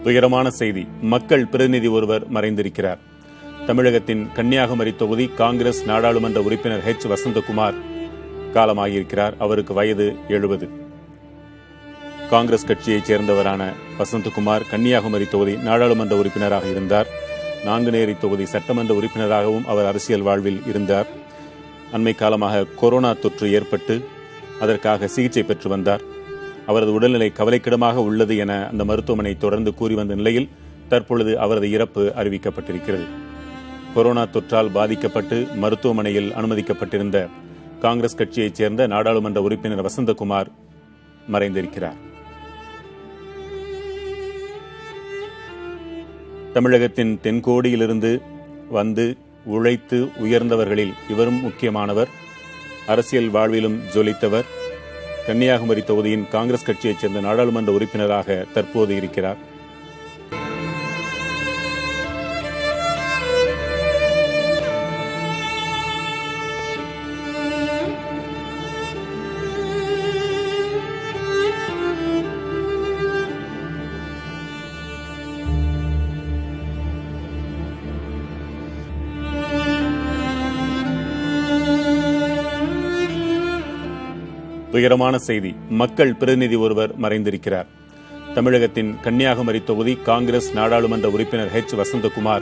துயரமான செய்தி. மக்கள் பிரதிநிதி ஒருவர் மறைந்திருக்கிறார். தமிழகத்தின் கன்னியாகுமரி தொகுதி காங்கிரஸ் நாடாளுமன்ற உறுப்பினர் வசந்தகுமார் காலமாகியிருக்கிறார். அவருக்கு வயது 70. காங்கிரஸ் கட்சியைச் சேர்ந்தவரான வசந்தகுமார் கன்னியாகுமரி தொகுதி நாடாளுமன்ற உறுப்பினராக இருந்தார். நாங்குநேரி தொகுதி சட்டமன்ற உறுப்பினராகவும் அவர் அரசியல் வாழ்வில் இருந்தார். அண்மை காலமாக கொரோனா தொற்று ஏற்பட்டு அதற்காக சிகிச்சை பெற்று வந்தார். அவரது உடல்நிலை கவலைக்கிடமாக உள்ளது என அந்த மருத்துவமனை தொடர்ந்து கூறி வந்த நிலையில் தற்பொழுது அவரது இறப்பு அறிவிக்கப்பட்டிருக்கிறது. கொரோனா தொற்றால் பாதிக்கப்பட்டு மருத்துவமனையில் அனுமதிக்கப்பட்டிருந்த காங்கிரஸ் கட்சியைச் சேர்ந்த நாடாளுமன்ற உறுப்பினர் வசந்தகுமார் மறைந்திருக்கிறார். தமிழகத்தின் தென்கோடியிலிருந்து வந்து உழைத்து உயர்ந்தவர்களில் இவரும் முக்கியமானவர். அரசியல் வாழ்விலும் ஜொலித்தவர். கன்னியாகுமரி தொகுதியின் காங்கிரஸ் கட்சியைச் சேர்ந்த நாடாளுமன்ற உறுப்பினராக தற்போது இருக்கிறார். துயரமான செய்தி. மக்கள் பிரதிநிதி ஒருவர் மறைந்திருக்கிறார். தமிழகத்தின் கன்னியாகுமரி தொகுதி காங்கிரஸ் நாடாளுமன்ற உறுப்பினர் வசந்தகுமார்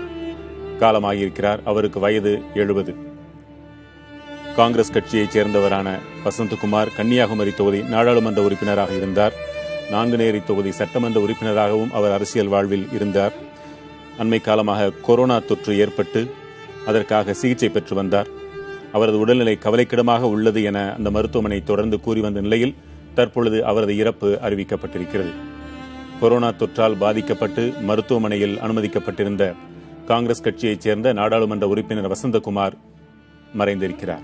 காலமாகியிருக்கிறார். அவருக்கு வயது 70. காங்கிரஸ் கட்சியைச் சேர்ந்தவரான வசந்தகுமார் கன்னியாகுமரி தொகுதி நாடாளுமன்ற உறுப்பினராக இருந்தார். நாங்குநேரி தொகுதி சட்டமன்ற உறுப்பினராகவும் அவர் அரசியல் வாழ்வில் இருந்தார். அண்மை காலமாக கொரோனா தொற்று ஏற்பட்டு அதற்காக சிகிச்சை பெற்று வந்தார். அவரது உடல்நிலை கவலைக்கிடமாக உள்ளது என அந்த மருத்துவமனை தொடர்ந்து கூறி வந்த நிலையில் தற்பொழுது அவரது இறப்பு அறிவிக்கப்பட்டிருக்கிறது. கொரோனா தொற்றால் பாதிக்கப்பட்டு மருத்துவமனையில் அனுமதிக்கப்பட்டிருந்த காங்கிரஸ் கட்சியைச் சேர்ந்த நாடாளுமன்ற உறுப்பினர் வசந்தகுமார் மறைந்திருக்கிறார்.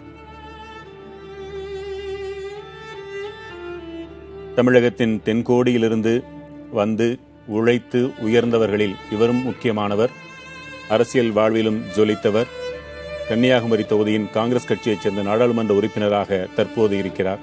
தமிழகத்தின் தென்கோடியிலிருந்து வந்து உழைத்து உயர்ந்தவர்களில் இவரும் முக்கியமானவர். அரசியல் வாழ்விலும் ஜொலித்தவர். கன்னியாகுமரி தொகுதியின் காங்கிரஸ் கட்சியைச் சேர்ந்த நாடாளுமன்ற உறுப்பினராக தற்போது இருக்கிறார்.